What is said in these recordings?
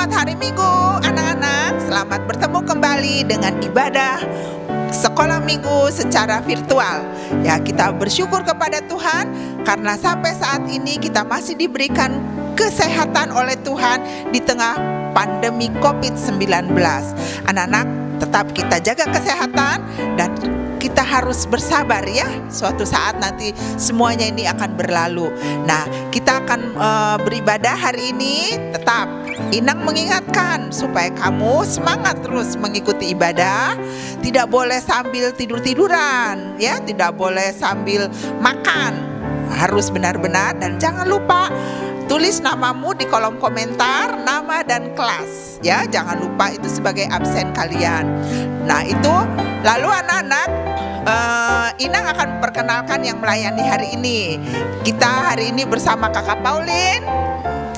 Selamat hari Minggu anak-anak. Selamat bertemu kembali dengan ibadah sekolah minggu secara virtual. Ya, kita bersyukur kepada Tuhan karena sampai saat ini kita masih diberikan kesehatan oleh Tuhan di tengah pandemi COVID-19. Anak-anak, tetap kita jaga kesehatan dan kita harus bersabar ya. Suatu saat nanti semuanya ini akan berlalu. Nah, kita akan beribadah hari ini. Tetap Inang mengingatkan supaya kamu semangat terus mengikuti ibadah. Tidak boleh sambil tidur-tiduran ya, tidak boleh sambil makan. Harus benar-benar, dan jangan lupa tulis namamu di kolom komentar, nama dan kelas ya. Jangan lupa itu sebagai absen kalian. Nah, itu lalu anak-anak, Inang akan perkenalkan yang melayani hari ini. Kita hari ini bersama Kakak Pauline,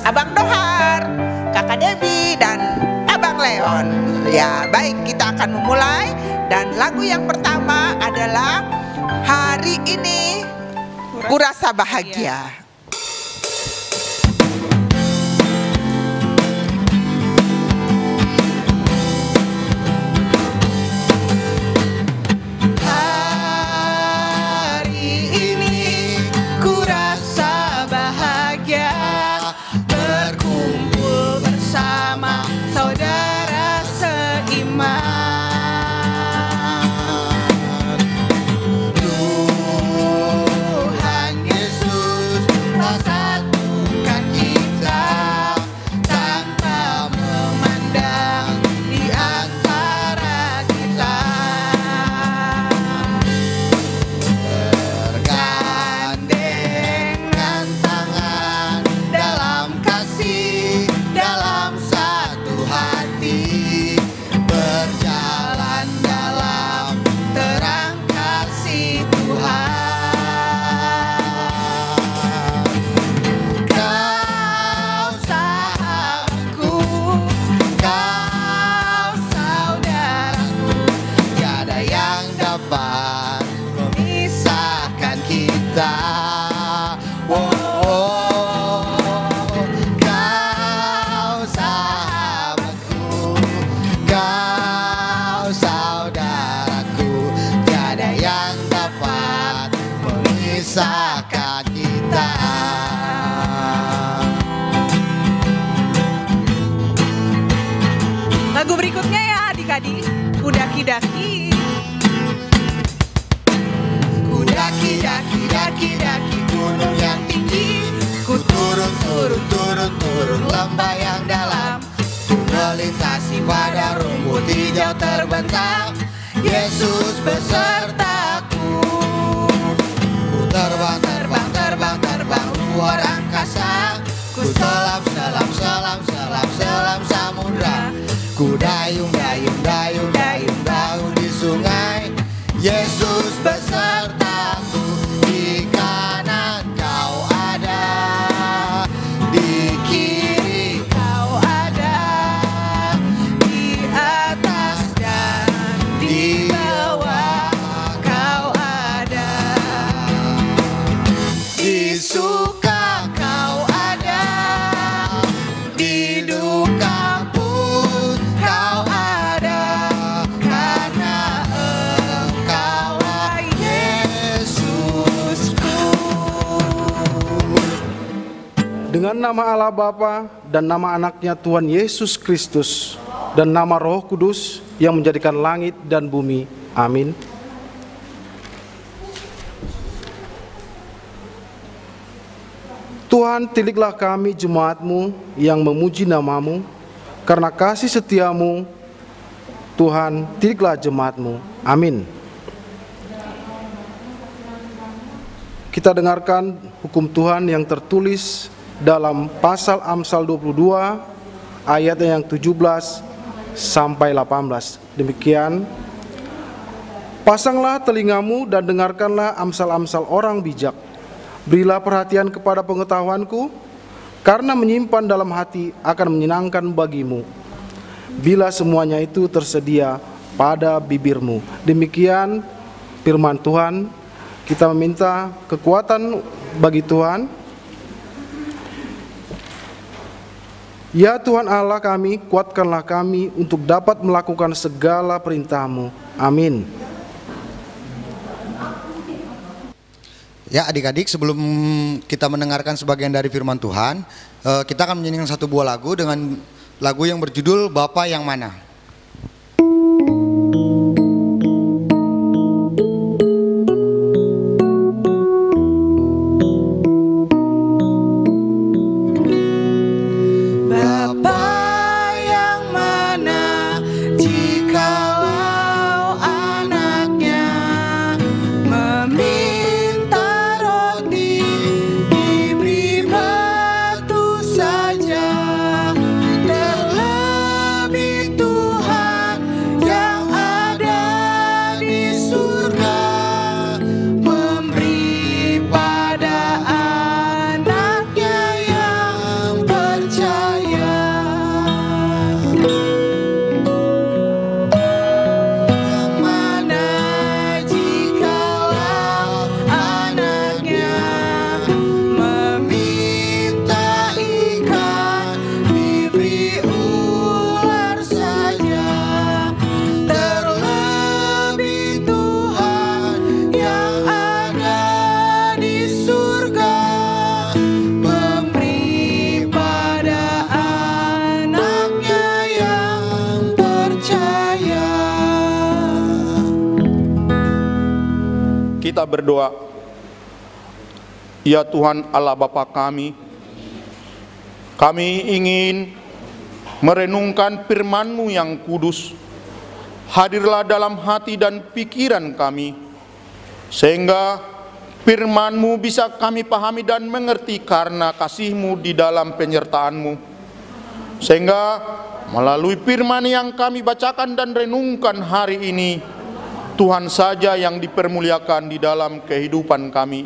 Abang Dohar, Kakak Debbie, dan Abang Leon. Ya, baik, kita akan memulai. Dan lagu yang pertama adalah Hari Ini Kurasa Bahagia. Lagu berikutnya ya adik-adik, Kudaki-daki. Kudaki-daki gunung yang tinggi, ku turun lembah yang dalam, ku melintasi padang rumput hijau terbentang, Yesus besertaku. Ku terbang luar angkasa, ku selam samudra, ku dayung di sungai, Yesus besertaku. Di kanan kau ada, di kiri kau ada, di atas dan di bawah kau ada, di suka kau ada, di duka pun kau ada, karena Engkaulah Yesusku. Dengan nama Allah Bapa dan nama anaknya Tuhan Yesus Kristus dan nama Roh Kudus yang menjadikan langit dan bumi. Amin. Tuhan, tidiklah kami jemaat-Mu yang memuji nama-Mu, karena kasih setia-Mu. Tuhan, tidiklah jemaat-Mu. Amin. Kita dengarkan hukum Tuhan yang tertulis dalam pasal Amsal 22 ayat yang 17 sampai 18. Demikian, pasanglah telingamu dan dengarkanlah amsal-amsal orang bijak. Berilah perhatian kepada pengetahuanku, karena menyimpan dalam hati akan menyenangkan bagimu, bila semuanya itu tersedia pada bibirmu. Demikian firman Tuhan. Kita meminta kekuatan bagi Tuhan. Ya Tuhan Allah kami, kuatkanlah kami untuk dapat melakukan segala perintah-Mu. Amin. Ya adik-adik, sebelum kita mendengarkan sebagian dari firman Tuhan, kita akan menyanyikan satu buah lagu dengan lagu yang berjudul Bapa yang Mana. Kita berdoa. Ya Tuhan Allah Bapa kami ingin merenungkan firman-Mu yang kudus. Hadirlah dalam hati dan pikiran kami, sehingga firman-Mu bisa kami pahami dan mengerti karena kasih-Mu di dalam penyertaan-Mu. Sehingga melalui firman yang kami bacakan dan renungkan hari ini, Tuhan saja yang dipermuliakan di dalam kehidupan kami.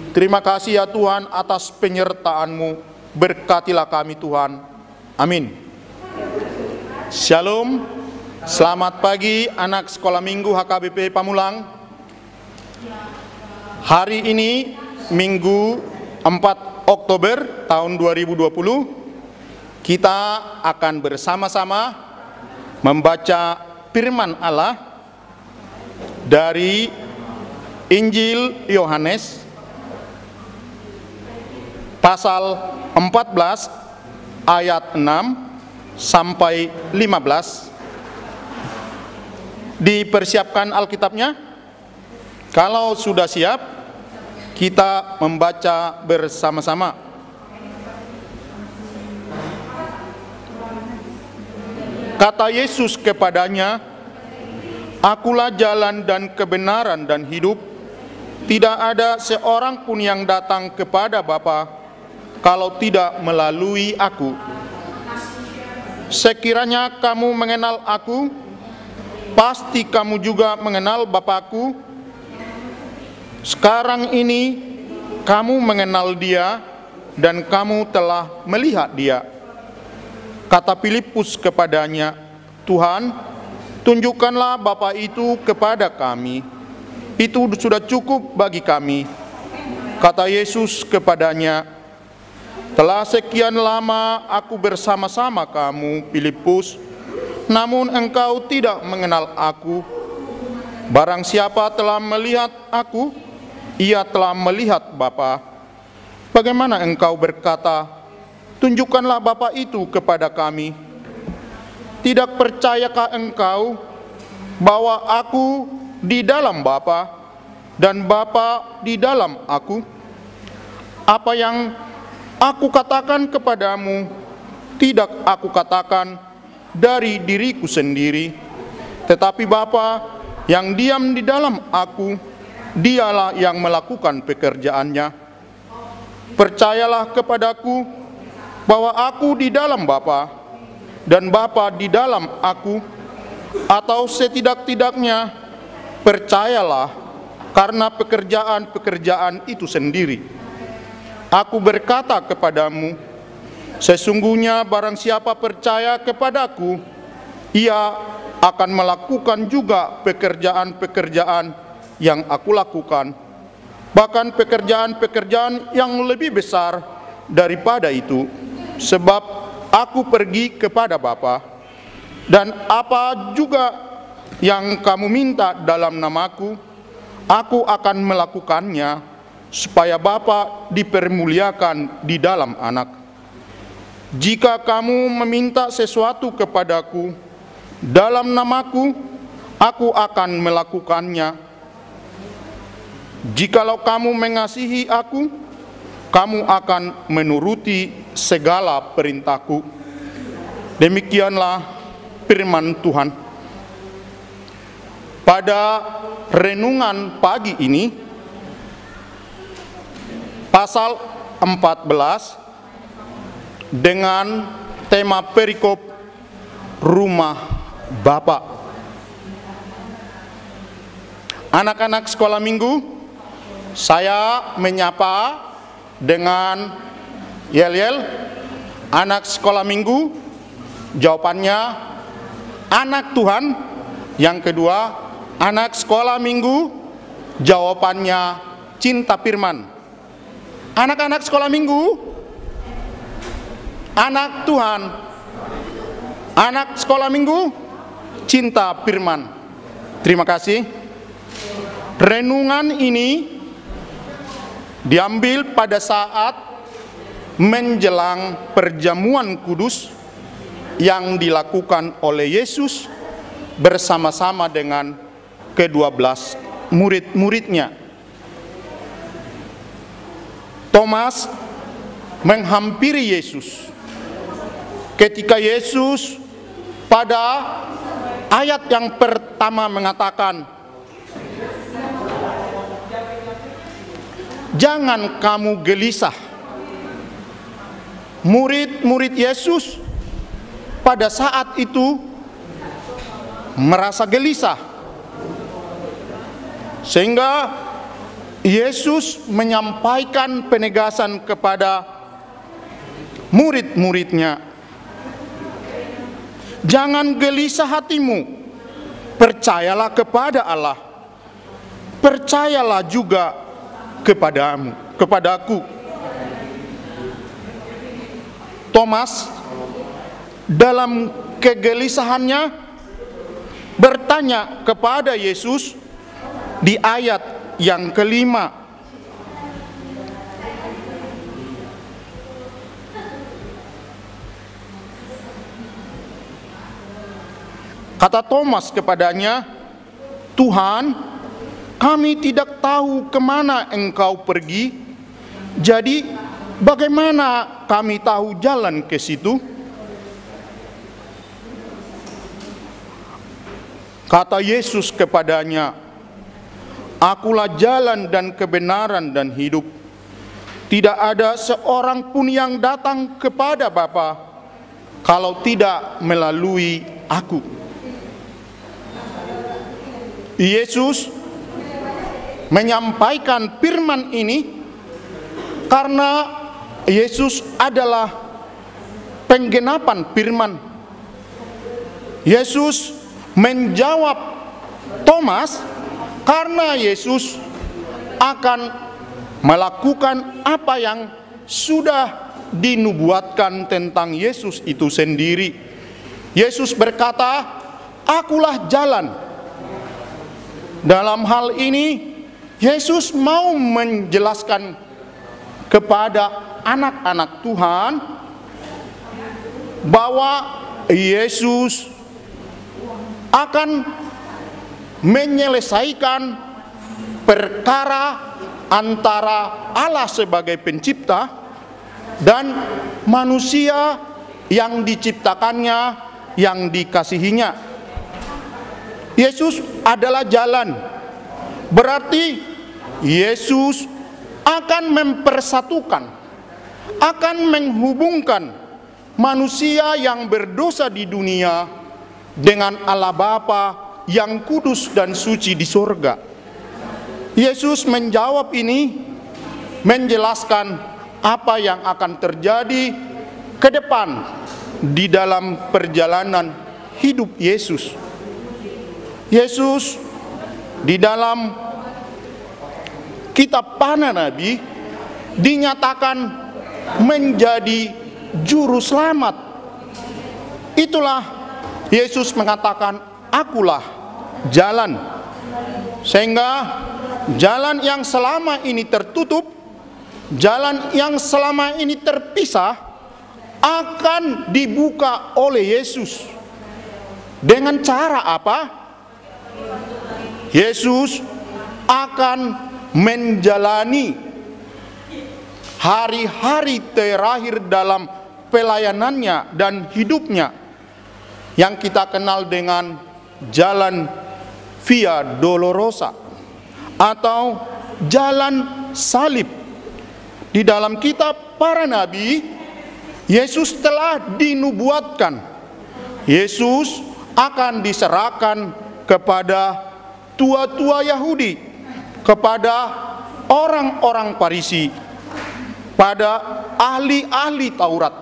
Terima kasih ya Tuhan atas penyertaan-Mu. Berkatilah kami Tuhan. Amin. Shalom. Selamat pagi anak sekolah minggu HKBP Pamulang. Hari ini Minggu 4 Oktober tahun 2020, kita akan bersama-sama membaca firman Allah dari Injil Yohanes pasal 14 ayat 6 sampai 15. Dipersiapkan Alkitabnya? Kalau sudah siap, kita membaca bersama-sama. Kata Yesus kepadanya, "Akulah jalan dan kebenaran dan hidup. Tidak ada seorang pun yang datang kepada Bapa kalau tidak melalui Aku. Sekiranya kamu mengenal Aku, pasti kamu juga mengenal Bapa-Ku. Sekarang ini kamu mengenal Dia dan kamu telah melihat Dia." Kata Filipus kepadanya, "Tuhan, tunjukkanlah Bapa itu kepada kami. Itu sudah cukup bagi kami." Kata Yesus kepadanya, "Telah sekian lama Aku bersama-sama kamu, Filipus, namun engkau tidak mengenal Aku. Barang siapa telah melihat Aku, ia telah melihat Bapa. Bagaimana engkau berkata, 'Tunjukkanlah Bapa itu kepada kami'? Tidak percayakah engkau bahwa Aku di dalam Bapa dan Bapa di dalam Aku? Apa yang Aku katakan kepadamu, tidak Aku katakan dari diriku sendiri, tetapi Bapa yang diam di dalam Aku, Dialah yang melakukan pekerjaannya. Percayalah kepadaku bahwa Aku di dalam Bapa dan Bapa di dalam Aku, atau setidak-tidaknya percayalah karena pekerjaan-pekerjaan itu sendiri. Aku berkata kepadamu, sesungguhnya barang siapa percaya kepadaku, ia akan melakukan juga pekerjaan-pekerjaan yang Aku lakukan, bahkan pekerjaan-pekerjaan yang lebih besar daripada itu, sebab aku pergi kepada Bapa, dan apa juga yang kamu minta dalam namaku, aku akan melakukannya, supaya Bapa dipermuliakan di dalam Anak. Jika kamu meminta sesuatu kepadaku dalam namaku, aku akan melakukannya. Jikalau kamu mengasihi aku, kamu akan menuruti segala perintahku. Demikianlah firman Tuhan. Pada renungan pagi ini, pasal 14 dengan tema perikop rumah Bapa. Anak-anak sekolah minggu, saya menyapa dengan yel-yel. Anak sekolah minggu, jawabannya anak Tuhan. Yang kedua, anak sekolah minggu, jawabannya cinta firman. Anak-anak sekolah minggu, anak Tuhan. Anak sekolah minggu, cinta firman. Terima kasih. Renungan ini diambil pada saat menjelang perjamuan kudus yang dilakukan oleh Yesus bersama-sama dengan ke-12 murid-muridnya. Thomas menghampiri Yesus. Ketika Yesus pada ayat yang pertama mengatakan, "Jangan kamu gelisah." Murid-murid Yesus pada saat itu merasa gelisah, sehingga Yesus menyampaikan penegasan kepada murid-muridnya. Jangan gelisah hatimu, percayalah kepada Allah, percayalah juga kepadaku. Thomas dalam kegelisahannya bertanya kepada Yesus di ayat yang kelima. Kata Thomas kepadanya, "Tuhan, kami tidak tahu kemana Engkau pergi, jadi bagaimana kami tahu jalan ke situ?" Kata Yesus kepadanya, "Akulah jalan dan kebenaran dan hidup. Tidak ada seorang pun yang datang kepada Bapa kalau tidak melalui Aku." Yesus menyampaikan firman ini karena Yesus adalah penggenapan firman. Yesus menjawab Thomas karena Yesus akan melakukan apa yang sudah dinubuatkan tentang Yesus itu sendiri. Yesus berkata, "Akulah jalan." Dalam hal ini, Yesus mau menjelaskan kepada anak-anak Tuhan bahwa Yesus akan menyelesaikan perkara antara Allah sebagai pencipta dan manusia yang diciptakannya, yang dikasihinya. Yesus adalah jalan. Berarti Yesus akan mempersatukan, akan menghubungkan manusia yang berdosa di dunia dengan Allah Bapa yang kudus dan suci di surga. Yesus menjawab ini, menjelaskan apa yang akan terjadi ke depan di dalam perjalanan hidup Yesus. Yesus di dalam kitab Para Nabi dinyatakan menjadi juru selamat Itulah Yesus mengatakan, akulah jalan. Sehingga jalan yang selama ini tertutup, jalan yang selama ini terpisah, akan dibuka oleh Yesus. Dengan cara apa? Yesus akan menjalani hari-hari terakhir dalam pelayanannya dan hidupnya yang kita kenal dengan jalan Via Dolorosa atau jalan salib. Di dalam kitab para nabi, Yesus telah dinubuatkan. Yesus akan diserahkan kepada tua-tua Yahudi, kepada orang-orang Farisi, pada ahli-ahli Taurat.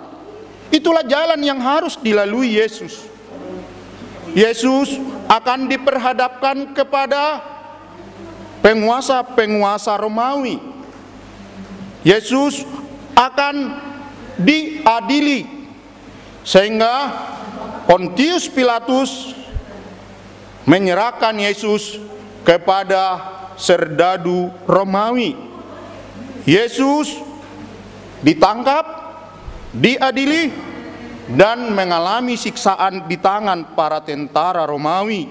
Itulah jalan yang harus dilalui Yesus. Yesus akan diperhadapkan kepada penguasa-penguasa Romawi. Yesus akan diadili sehingga Pontius Pilatus menyerahkan Yesus kepada serdadu Romawi. Yesus ditangkap, diadili, dan mengalami siksaan di tangan para tentara Romawi.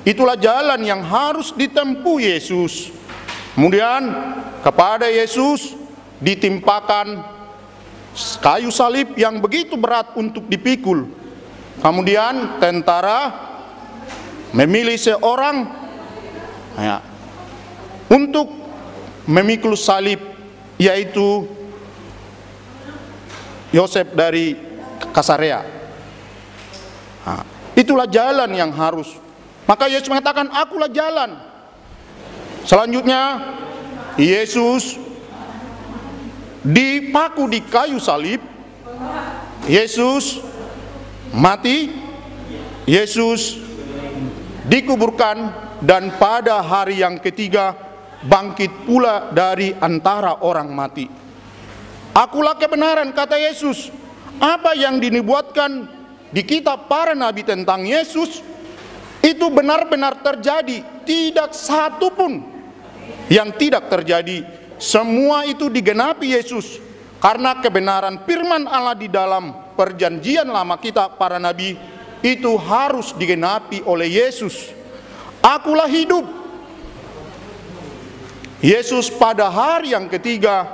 Itulah jalan yang harus ditempuh Yesus. Kemudian kepada Yesus ditimpakan kayu salib yang begitu berat untuk dipikul. Kemudian tentara memilih seorang untuk memikul salib, yaitu Yosef dari Kasarea. Itulah jalan yang harus. Maka Yesus mengatakan, akulah jalan. Selanjutnya Yesus dipaku di kayu salib, Yesus mati, Yesus dikuburkan, dan pada hari yang ketiga bangkit pula dari antara orang mati. Akulah kebenaran, kata Yesus. Apa yang dinubuatkan di kitab para nabi tentang Yesus itu benar-benar terjadi. Tidak satu pun yang tidak terjadi. Semua itu digenapi Yesus, karena kebenaran firman Allah di dalam perjanjian lama kita para nabi itu harus digenapi oleh Yesus. Akulah hidup. Yesus pada hari yang ketiga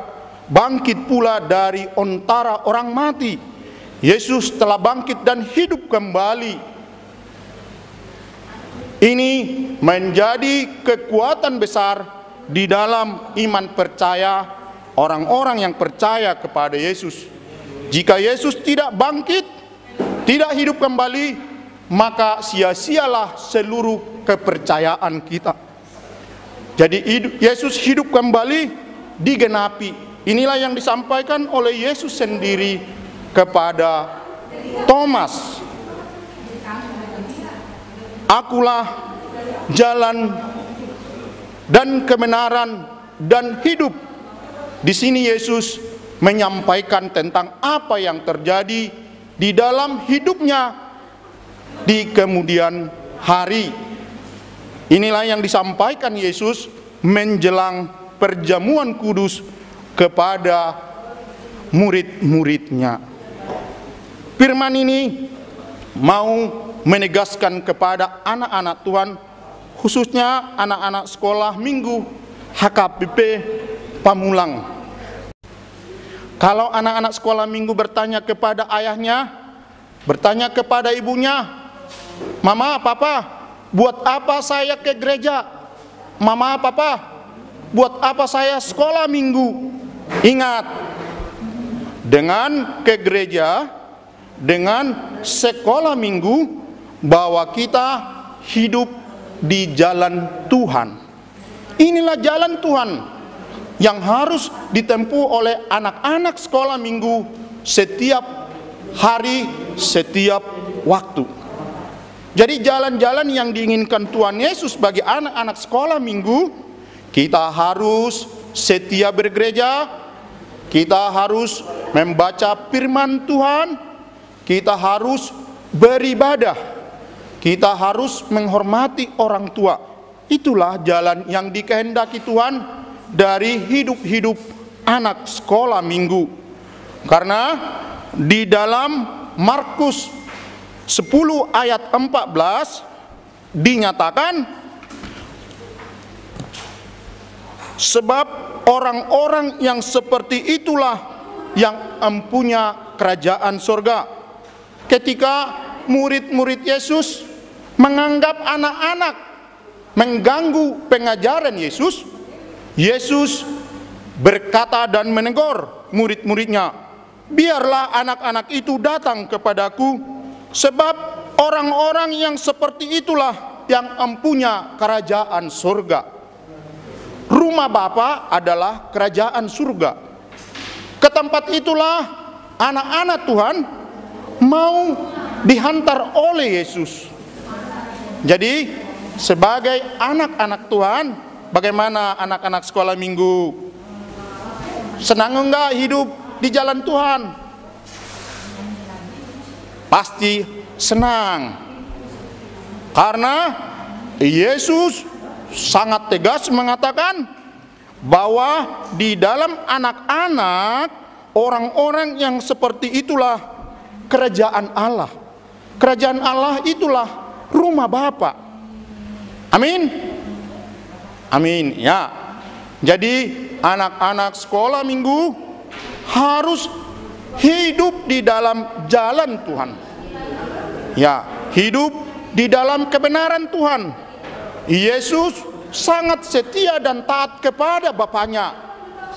bangkit pula dari antara orang mati. Yesus telah bangkit dan hidup kembali. Ini menjadi kekuatan besar di dalam iman percaya orang-orang yang percaya kepada Yesus. Jika Yesus tidak bangkit, tidak hidup kembali, maka sia-sialah seluruh kepercayaan kita. Jadi Yesus hidup kembali digenapi. Inilah yang disampaikan oleh Yesus sendiri kepada Thomas. Akulah jalan dan kebenaran dan hidup. Di sini Yesus menyampaikan tentang apa yang terjadi di dalam hidupnya di kemudian hari. Inilah yang disampaikan Yesus menjelang perjamuan kudus kepada murid-muridnya. Firman ini mau menegaskan kepada anak-anak Tuhan, khususnya anak-anak sekolah minggu HKBP Pamulang. Kalau anak-anak sekolah minggu bertanya kepada ayahnya, bertanya kepada ibunya, "Mama, Papa, buat apa saya ke gereja? Mama, Papa, buat apa saya sekolah minggu?" Ingat, dengan ke gereja, dengan sekolah minggu, bahwa kita hidup di jalan Tuhan. Inilah jalan Tuhan yang harus ditempuh oleh anak-anak sekolah minggu setiap hari, setiap waktu. Jadi jalan-jalan yang diinginkan Tuhan Yesus bagi anak-anak sekolah minggu, kita harus setia bergereja, kita harus membaca firman Tuhan, kita harus beribadah, kita harus menghormati orang tua. Itulah jalan yang dikehendaki Tuhan dari hidup-hidup anak sekolah minggu. Karena di dalam Markus 10 ayat 14 dinyatakan, sebab orang-orang yang seperti itulah yang empunya kerajaan surga. Ketika murid-murid Yesus menganggap anak-anak mengganggu pengajaran Yesus, Yesus berkata dan menegur murid-muridnya, biarlah anak-anak itu datang kepadaku, sebab orang-orang yang seperti itulah yang empunya kerajaan surga. Rumah Bapa adalah kerajaan surga. Ke tempat itulah anak-anak Tuhan mau dihantar oleh Yesus. Jadi sebagai anak-anak Tuhan, bagaimana anak-anak sekolah minggu? Senang enggak hidup di jalan Tuhan? Pasti senang. Karena Yesus sangat tegas mengatakan bahwa di dalam anak-anak, orang-orang yang seperti itulah kerajaan Allah. Kerajaan Allah itulah rumah Bapa. Amin. Amin. Ya. Jadi anak-anak sekolah minggu harus hidup di dalam jalan Tuhan. Ya, hidup di dalam kebenaran Tuhan. Yesus sangat setia dan taat kepada Bapaknya.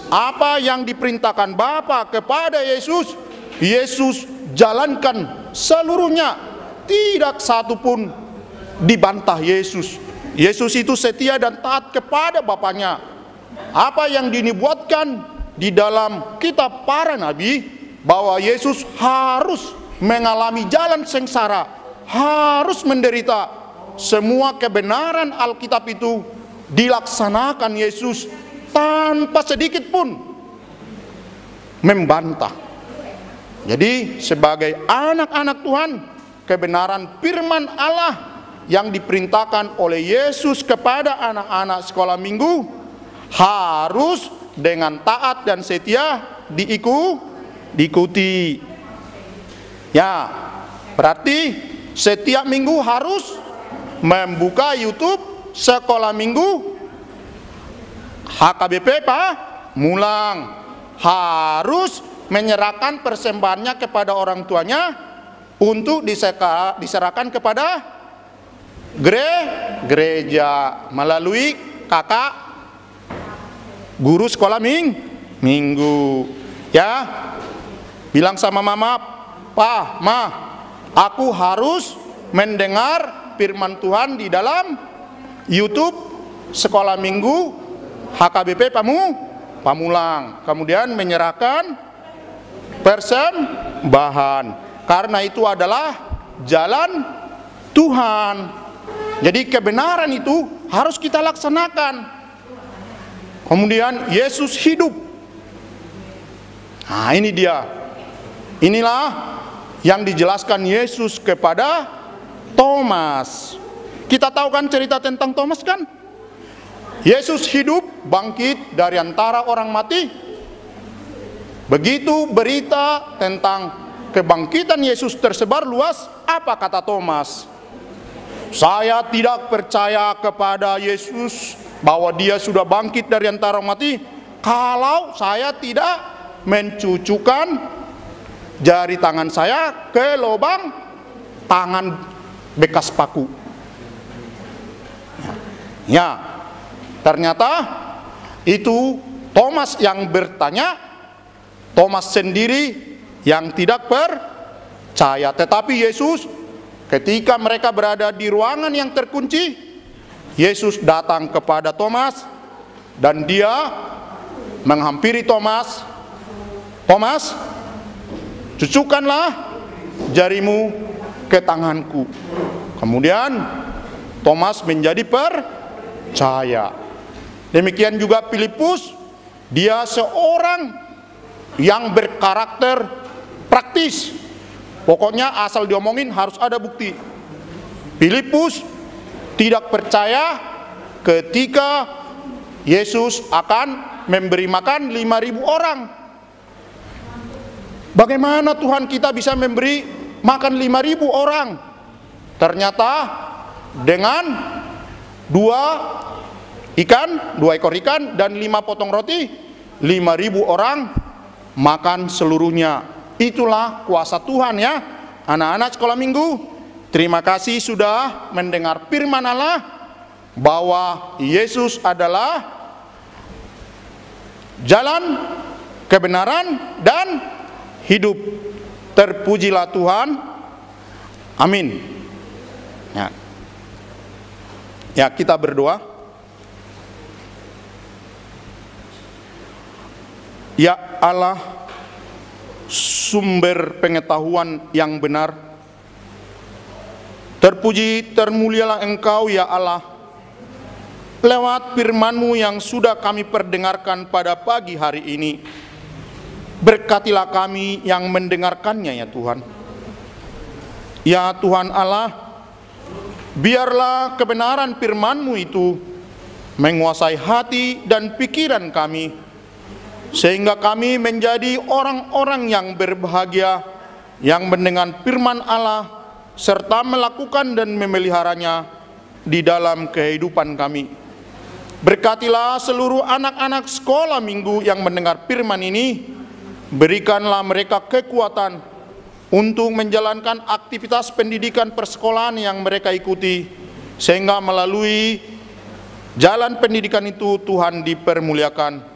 Apa yang diperintahkan Bapa kepada Yesus, Yesus jalankan seluruhnya. Tidak satu pun dibantah Yesus. Yesus itu setia dan taat kepada Bapaknya. Apa yang dinubuatkan di dalam kitab para nabi, bahwa Yesus harus mengalami jalan sengsara, harus menderita. Semua kebenaran Alkitab itu dilaksanakan Yesus tanpa sedikit pun membantah. Jadi sebagai anak-anak Tuhan, kebenaran firman Allah yang diperintahkan oleh Yesus kepada anak-anak sekolah minggu harus dengan taat dan setia diikuti. Ya, berarti setiap minggu harus membuka YouTube sekolah minggu HKBP Pamulang, harus menyerahkan persembahannya kepada orang tuanya untuk diserahkan kepada gereja melalui kakak guru sekolah minggu. Ya, bilang sama mama, "Pa, Ma, aku harus mendengar firman Tuhan di dalam YouTube sekolah minggu HKBP Pamulang." Kemudian menyerahkan persembahan, karena itu adalah jalan Tuhan. Jadi kebenaran itu harus kita laksanakan. Kemudian Yesus hidup. Nah, ini dia. Inilah yang dijelaskan Yesus kepada Thomas. Kita tahu kan cerita tentang Thomas kan? Yesus hidup, bangkit dari antara orang mati. Begitu berita tentang kebangkitan Yesus tersebar luas, apa kata Thomas? Saya tidak percaya kepada Yesus bahwa dia sudah bangkit dari antara orang mati kalau saya tidak mencucukkan jari tangan saya ke lubang tangan bekas paku. Ya, ternyata itu Thomas yang bertanya, Thomas sendiri yang tidak percaya. Tetapi Yesus, ketika mereka berada di ruangan yang terkunci, Yesus datang kepada Thomas dan dia menghampiri Thomas. Thomas, cucukkanlah jarimu ke tanganku. Kemudian Thomas menjadi percaya. Demikian juga Filipus, dia seorang yang berkarakter praktis. Pokoknya asal diomongin harus ada bukti. Filipus tidak percaya ketika Yesus akan memberi makan 5.000 orang. Bagaimana Tuhan kita bisa memberi makan 5.000 orang? Ternyata dengan 2 ekor ikan dan 5 potong roti, 5.000 orang makan seluruhnya. Itulah kuasa Tuhan ya. Anak-anak sekolah minggu, terima kasih sudah mendengar firman Allah bahwa Yesus adalah jalan, kebenaran, dan hidup. Terpujilah Tuhan. Amin. Ya, kita berdoa. Ya Allah, sumber pengetahuan yang benar, terpuji termulialah Engkau ya Allah. Lewat firman-Mu yang sudah kami perdengarkan pada pagi hari ini, berkatilah kami yang mendengarkannya ya Tuhan. Ya Tuhan Allah, biarlah kebenaran firman-Mu itu menguasai hati dan pikiran kami, sehingga kami menjadi orang-orang yang berbahagia, yang mendengar firman Allah, serta melakukan dan memeliharanya di dalam kehidupan kami. Berkatilah seluruh anak-anak sekolah minggu yang mendengar firman ini, berikanlah mereka kekuatan untuk menjalankan aktivitas pendidikan persekolahan yang mereka ikuti, sehingga melalui jalan pendidikan itu Tuhan dipermuliakan.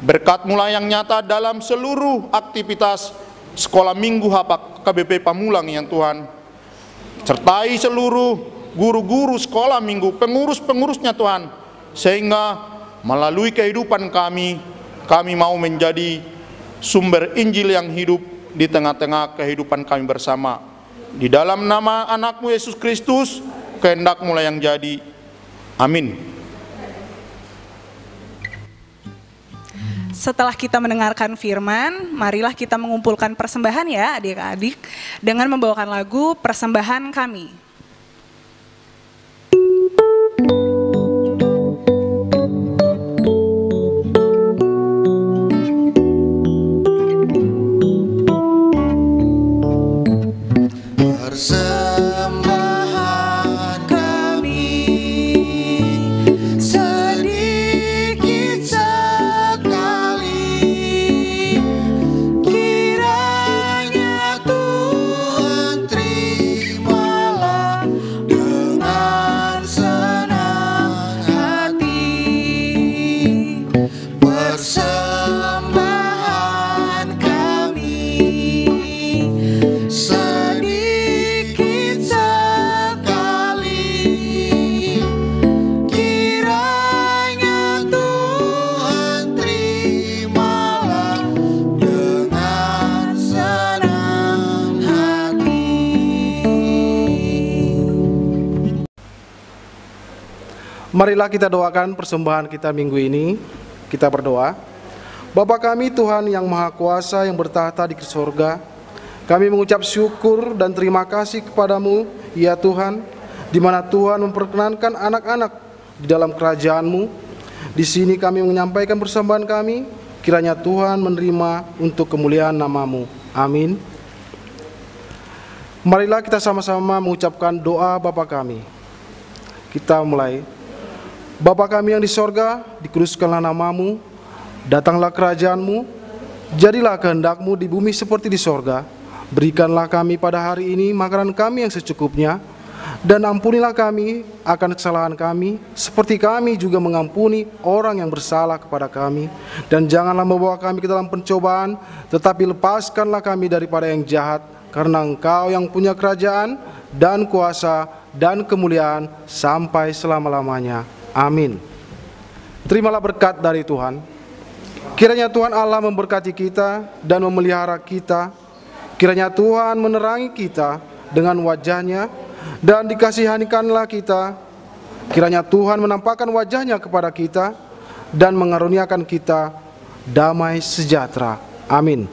Berkat-Mu yang nyata dalam seluruh aktivitas sekolah minggu Hapak KBP Pamulang yang Tuhan. Sertai seluruh guru-guru sekolah minggu, pengurus-pengurusnya Tuhan. Sehingga melalui kehidupan kami mau menjadi sumber Injil yang hidup di tengah-tengah kehidupan kami bersama. Di dalam nama anak-Mu Yesus Kristus, kehendak-Mu yang jadi. Amin. Setelah kita mendengarkan firman, marilah kita mengumpulkan persembahan ya adik-adik, dengan membawakan lagu Persembahan Kami. Persembahan kami sedikit sekali, kiranya Tuhan terimalah dengan senang hati. Persembahan kami sedikit sekali, kiranya Tuhan terimalah dengan senang hati. Marilah kita doakan persembahan kita minggu ini. Kita berdoa. Bapa kami Tuhan yang Maha Kuasa yang bertahta di surga, kami mengucap syukur dan terima kasih kepadamu, ya Tuhan, di mana Tuhan memperkenankan anak-anak di dalam kerajaan-Mu. Di sini kami menyampaikan persembahan kami, kiranya Tuhan menerima untuk kemuliaan nama-Mu. Amin. Marilah kita sama-sama mengucapkan doa Bapa kami. Kita mulai. Bapa kami yang di sorga, dikuduskanlah nama-Mu, datanglah kerajaan-Mu, jadilah kehendak-Mu di bumi seperti di sorga. Berikanlah kami pada hari ini makanan kami yang secukupnya, dan ampunilah kami akan kesalahan kami, seperti kami juga mengampuni orang yang bersalah kepada kami. Dan janganlah membawa kami ke dalam pencobaan, tetapi lepaskanlah kami daripada yang jahat, karena Engkau yang punya kerajaan, dan kuasa, dan kemuliaan, sampai selama-lamanya. Amin. Terimalah berkat dari Tuhan. Kiranya Tuhan Allah memberkati kita dan memelihara kita. Kiranya Tuhan menerangi kita dengan wajah-Nya dan dikasihanikanlah kita. Kiranya Tuhan menampakkan wajah-Nya kepada kita dan mengaruniakan kita damai sejahtera. Amin.